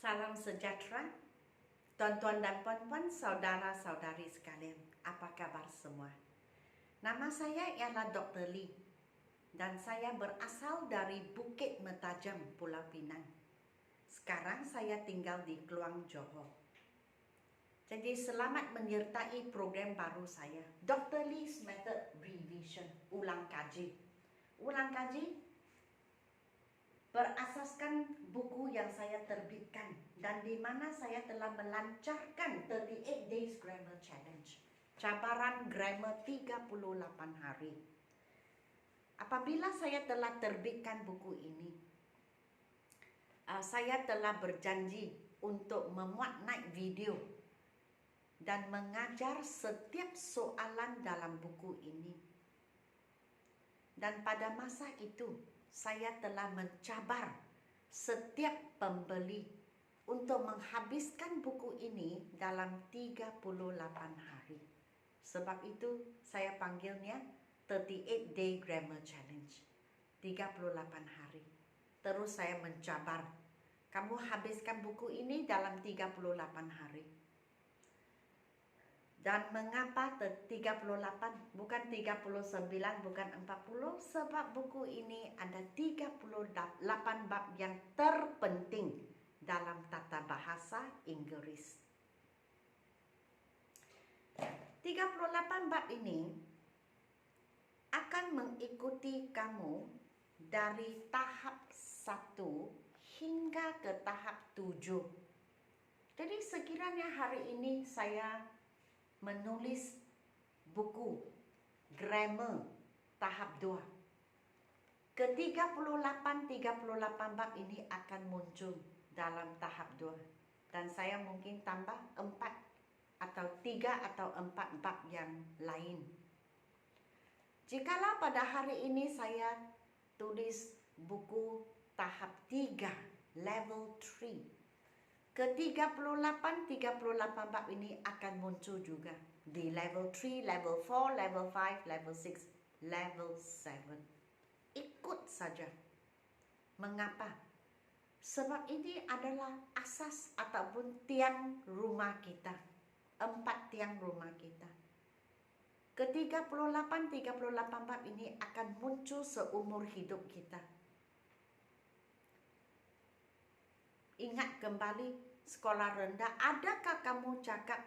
Salam sejahtera, tuan-tuan dan puan-puan, saudara-saudari sekalian. Apa kabar semua? Nama saya ialah Dr. Lee dan saya berasal dari Bukit Metajam, Pulau Pinang. Sekarang saya tinggal di Kluang Johor. Jadi selamat menyertai program baru saya, Dr. Lee's Method Revision, ulang kaji. Ulang kaji berasaskan buku yang saya terbitkan dan di mana saya telah melancarkan 38 Days Grammar Challenge, cabaran grammar 38 hari. Apabila saya telah terbitkan buku ini, saya telah berjanji untuk memuat naik video dan mengajar setiap soalan dalam buku ini. Dan pada masa itu, saya telah mencabar setiap pembeli untuk menghabiskan buku ini dalam 38 hari. Sebab itu saya panggilnya 38 Day Grammar Challenge. 38 hari. Terus saya mencabar. Kamu habiskan buku ini dalam 38 hari. Dan mengapa 38 bukan 39 bukan 40? Sebab buku ini ada 38 bab yang terpenting dalam tata bahasa Inggris. 38 bab ini akan mengikuti kamu dari tahap 1 hingga ke tahap 7. Jadi sekiranya hari ini saya menulis buku grammar tahap 2. Ke-38 bab ini akan muncul dalam tahap 2. Dan saya mungkin tambah 4 atau 3 atau 4 bab yang lain. Jikalau pada hari ini saya tulis buku tahap 3, level 3, ke-38 bab ini akan muncul juga di level 3, level 4, level 5, level 6, level 7. Ikut saja. Mengapa? Sebab ini adalah asas ataupun tiang rumah kita. 4 tiang rumah kita. Ke-38 bab ini akan muncul seumur hidup kita. Ingat kembali sekolah rendah, adakah kamu cakap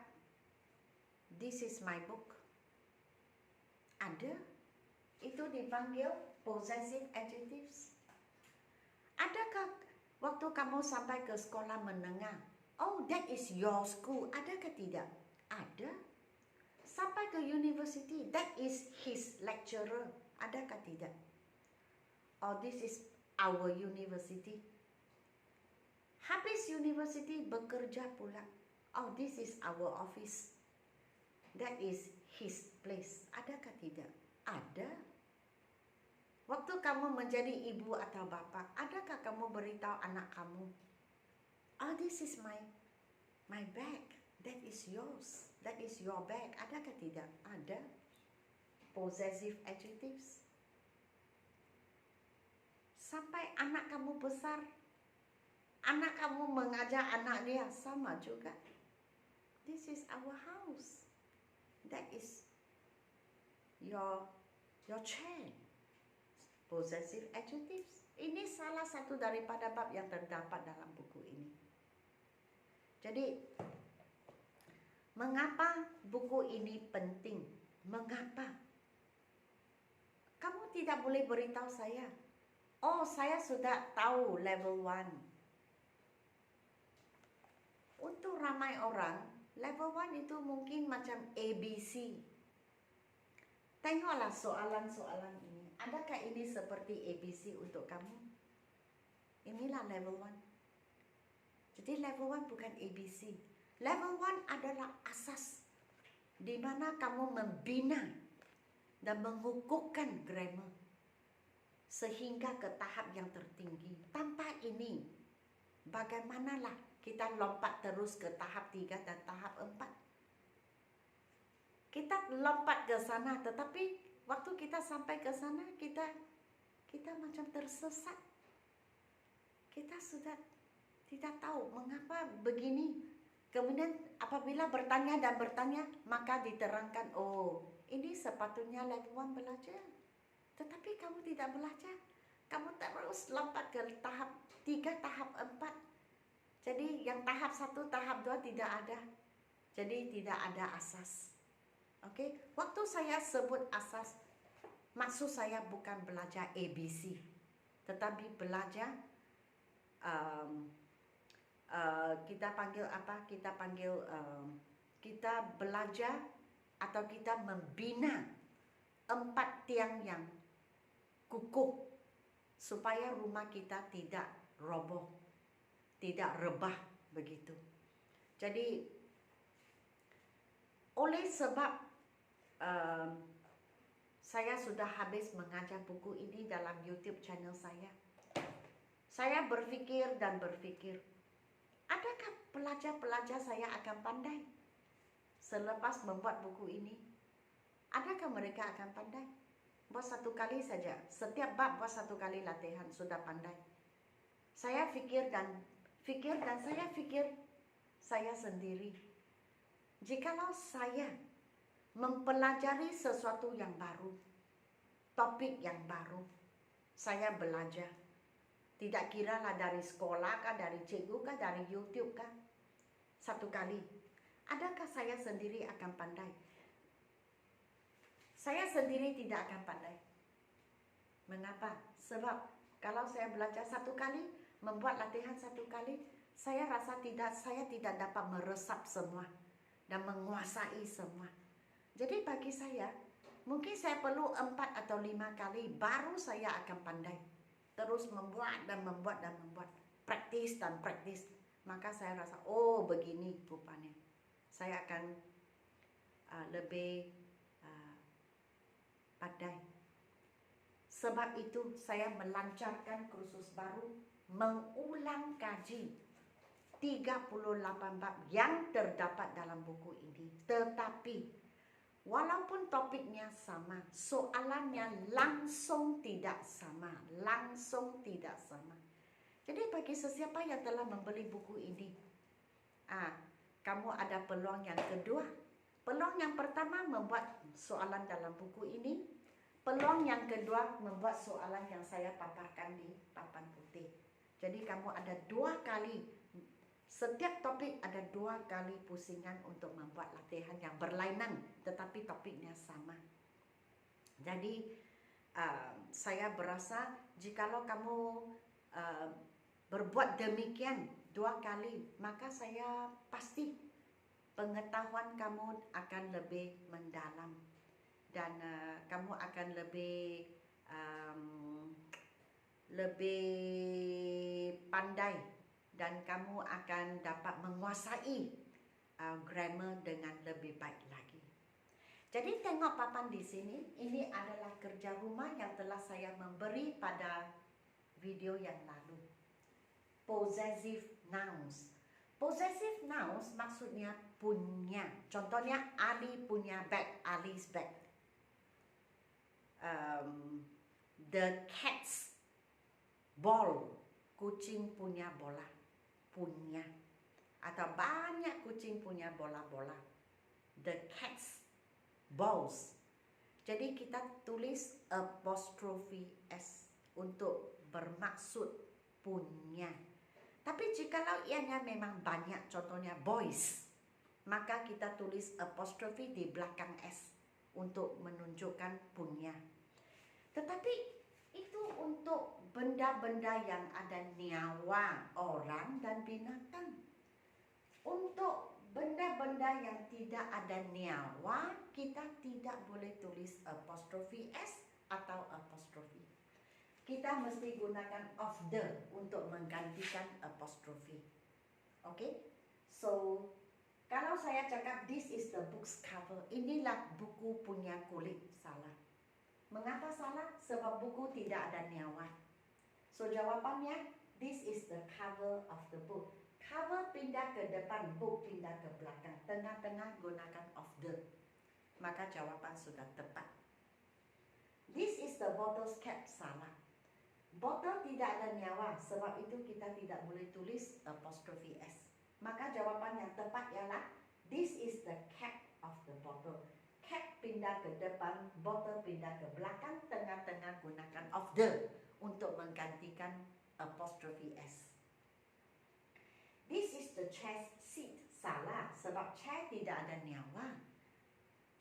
this is my book? Ada. Itu dipanggil possessive adjectives. Adakah waktu kamu sampai ke sekolah menengah, oh that is your school, adakah tidak? Ada. Sampai ke university, that is his lecturer, adakah tidak? Oh, this is our university. Habis university bekerja pula. Oh, this is our office. That is his place. Adakah tidak? Ada. Waktu kamu menjadi ibu atau bapa, adakah kamu beritahu anak kamu, oh, this is my bag. That is yours. That is your bag. Adakah tidak? Ada. Possessive adjectives. Sampai anak kamu besar, anak kamu mengajar anak dia, sama juga. This is our house. That is your chair. Possessive adjectives. Ini salah satu daripada bab yang terdapat dalam buku ini. Jadi, mengapa buku ini penting? Mengapa? Kamu tidak boleh beritahu saya, oh saya sudah tahu level 1. Untuk ramai orang, level 1 itu mungkin macam ABC. Tengoklah soalan-soalan ini. Adakah ini seperti ABC untuk kamu? Inilah level 1. Jadi level 1 bukan ABC. Level 1 adalah asas di mana kamu membina dan mengukuhkan grammar sehingga ke tahap yang tertinggi. Tanpa ini, bagaimanalah kita lompat terus ke tahap 3 dan tahap 4? Kita lompat ke sana, tetapi waktu kita sampai ke sana, kita macam tersesat. Kita sudah Tidak tahu mengapa begini. Kemudian apabila bertanya dan bertanya, maka diterangkan, oh ini sepatutnya level 1 belajar. Tetapi kamu tidak belajar. Kamu terus lompat ke tahap 3, tahap 4. Jadi yang tahap 1, tahap 2 tidak ada. Jadi tidak ada asas. Oke, waktu saya sebut asas, maksud saya bukan belajar ABC, tetapi belajar kita panggil apa? Kita belajar atau kita membina 4 tiang yang kukuh supaya rumah kita tidak roboh, tidak rebah begitu. Jadi oleh sebab saya sudah habis mengajar buku ini dalam YouTube channel saya berfikir dan berfikir, adakah pelajar-pelajar saya akan pandai selepas membuat buku ini? Adakah mereka akan pandai? Buat 1 kali saja, setiap bab buat 1 kali latihan sudah pandai. Saya fikir dan saya fikir saya sendiri. Jikalau saya mempelajari sesuatu yang baru, topik yang baru, saya belajar. Tidak kiralah dari sekolah kah, dari cikgu kah, dari YouTube kah, 1 kali. Adakah saya sendiri akan pandai? Saya sendiri tidak akan pandai. Mengapa? Sebab kalau saya belajar 1 kali, membuat latihan 1 kali, saya rasa saya tidak dapat meresap semua dan menguasai semua. Jadi bagi saya, mungkin saya perlu 4 atau 5 kali baru saya akan pandai. Terus membuat dan membuat dan membuat, praktis dan praktis. Maka saya rasa, oh begini rupanya. Saya akan lebih pandai. Sebab itu saya melancarkan kursus baru, mengulang kaji 38 bab yang terdapat dalam buku ini. Tetapi walaupun topiknya sama, soalannya langsung tidak sama. Jadi bagi sesiapa yang telah membeli buku ini, kamu ada peluang yang kedua. Peluang yang pertama membuat soalan dalam buku ini. Peluang yang kedua membuat soalan yang saya paparkan di papan putih. Jadi kamu ada 2 kali. Setiap topik ada 2 kali pusingan untuk membuat latihan yang berlainan, tetapi topiknya sama. Jadi saya berasa jikalau kamu berbuat demikian 2 kali, maka saya pasti pengetahuan kamu akan lebih mendalam dan kamu akan lebih pandai dan kamu akan dapat menguasai grammar dengan lebih baik lagi. Jadi tengok papan di sini, ini adalah kerja rumah yang telah saya memberi pada video yang lalu. Possessive nouns. Possessive nouns maksudnya punya. Contohnya Ali punya bag, Ali's bag. The cat's ball, kucing punya bola, punya. Atau banyak kucing punya bola-bola. The cat's balls. Jadi kita tulis apostrophe S untuk bermaksud punya. Tapi jikalau ianya memang banyak, contohnya boys, maka kita tulis apostrophe di belakang S untuk menunjukkan punya. Tetapi itu untuk benda-benda yang ada nyawa, orang dan binatang. Untuk benda-benda yang tidak ada nyawa, kita tidak boleh tulis apostrophe S atau apostrophe. Kita mesti gunakan of the untuk menggantikan apostrophe. Okay? So, kalau saya cakap this is the book's cover, inilah buku punya kulit, salah. Mengapa salah? Sebab buku tidak ada nyawa. So, jawabannya this is the cover of the book. Cover pindah ke depan, book pindah ke belakang. Tengah-tengah gunakan of the. Maka jawaban sudah tepat. This is the bottle's cap, salah. Botol tidak ada nyawa, sebab itu kita tidak boleh tulis apostrophe S. Maka jawapan yang tepat ialah this is the cap of the bottle. Cap pindah ke depan, botol pindah ke belakang, tengah-tengah gunakan of the untuk menggantikan apostrophe S. This is the chair seat. Salah, sebab chair tidak ada nyawa.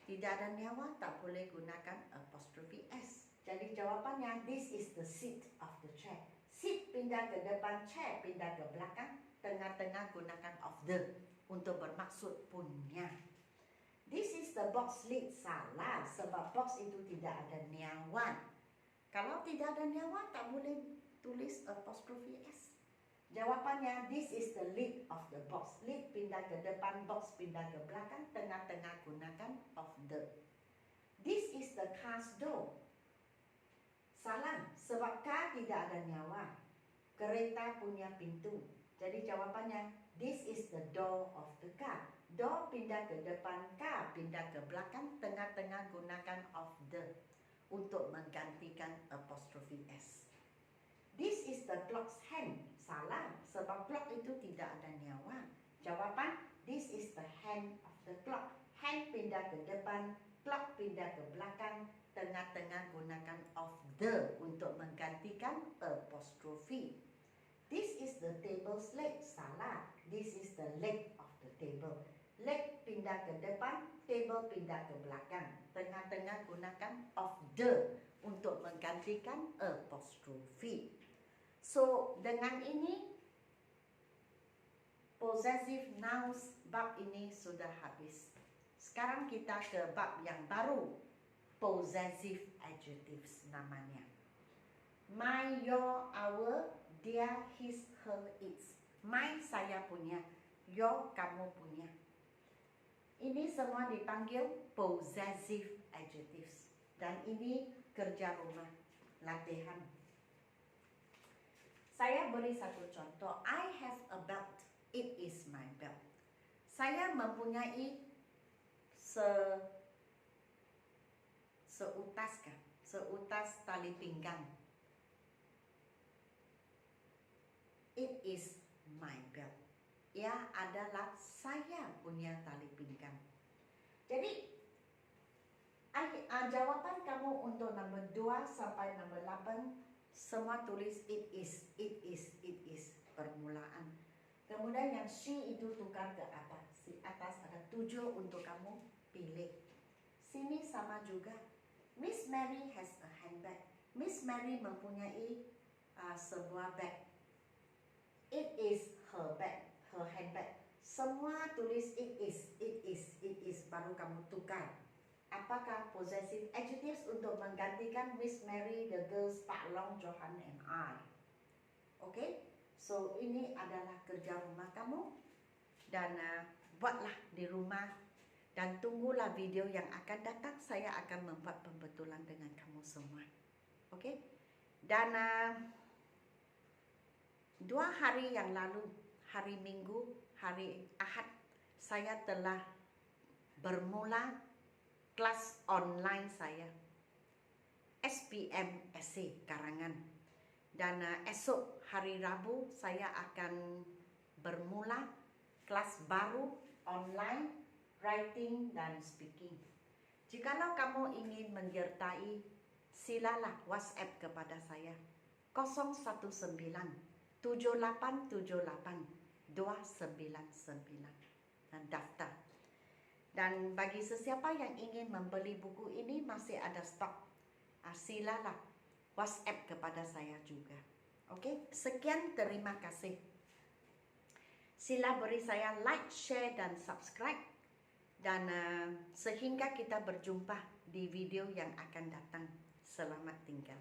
Tidak ada nyawa, tak boleh gunakan apostrophe S. Jadi jawapannya, this is the seat of the chair. Seat pindah ke depan, chair pindah ke belakang, tengah-tengah gunakan of the untuk bermaksud punya. This is the box lid. Salah, sebab box itu tidak ada nyawa. Kalau tidak ada nyawa, tak boleh tulis apostrophe S. Jawapannya, this is the lid of the box. Lid pindah ke depan, box pindah ke belakang, tengah-tengah gunakan of the. This is the car's door. Salah, sebab car tidak ada nyawa. Kereta punya pintu. Jadi jawapannya, this is the door of the car. Door pindah ke depan, car pindah ke belakang, tengah-tengah gunakan of the untuk menggantikan apostrophe S. This is the clock's hand. Salah, sebab clock itu tidak ada nyawa. Jawapan, this is the hand of the clock. Hand pindah ke depan, clock pindah ke belakang, tengah-tengah gunakan of the untuk menggantikan apostrophe. This is the table's leg. Salah, this is the leg of the table. Leg pindah ke depan, table pindah ke belakang, tengah-tengah gunakan of the untuk menggantikan apostrophe. So, dengan ini possessive nouns bab ini sudah habis. Sekarang kita ke bab yang baru, possessive adjectives namanya. My, your, our, their, his, her, its. My saya punya, your kamu punya. Ini semua dipanggil possessive adjectives. Dan ini kerja rumah, latihan. Saya beri satu contoh. I have a belt. It is my belt. Saya mempunyai seutas tali pinggang. It is my belt. Ya adalah saya punya tali pinggang. Jadi jawapan kamu untuk nombor 2 sampai nombor 8 semua tulis it is, it is, it is permulaan. Kemudian yang she itu tukar ke atas. Di atas ada 7 untuk kamu pilih. Sini sama juga. Miss Mary has a handbag. Miss Mary mempunyai sebuah bag. It is her bag, her handbag. Semua tulis it is, it is, it is. Baru kamu tukar. Apakah possessive adjectives untuk menggantikan Miss Mary, the girls, Pak Long, Johan, and I? Okay? So, ini adalah kerja rumah kamu. Dan buatlah di rumah. Dan tunggulah video yang akan datang. Saya akan membuat pembetulan dengan kamu semua. Okay? Dan 2 hari yang lalu, hari Minggu, hari Ahad, saya telah bermula kelas online saya, SPM Essay Karangan. Dan esok hari Rabu saya akan bermula kelas baru online Writing dan Speaking. Jikalau kamu ingin menyertai, silalah WhatsApp kepada saya 019 7878 299 dan daftar. Dan bagi sesiapa yang ingin membeli buku ini masih ada stok. Silalah WhatsApp kepada saya juga. Oke, sekian, terima kasih. Sila beri saya like, share dan subscribe. Dan sehingga kita berjumpa di video yang akan datang. Selamat tinggal.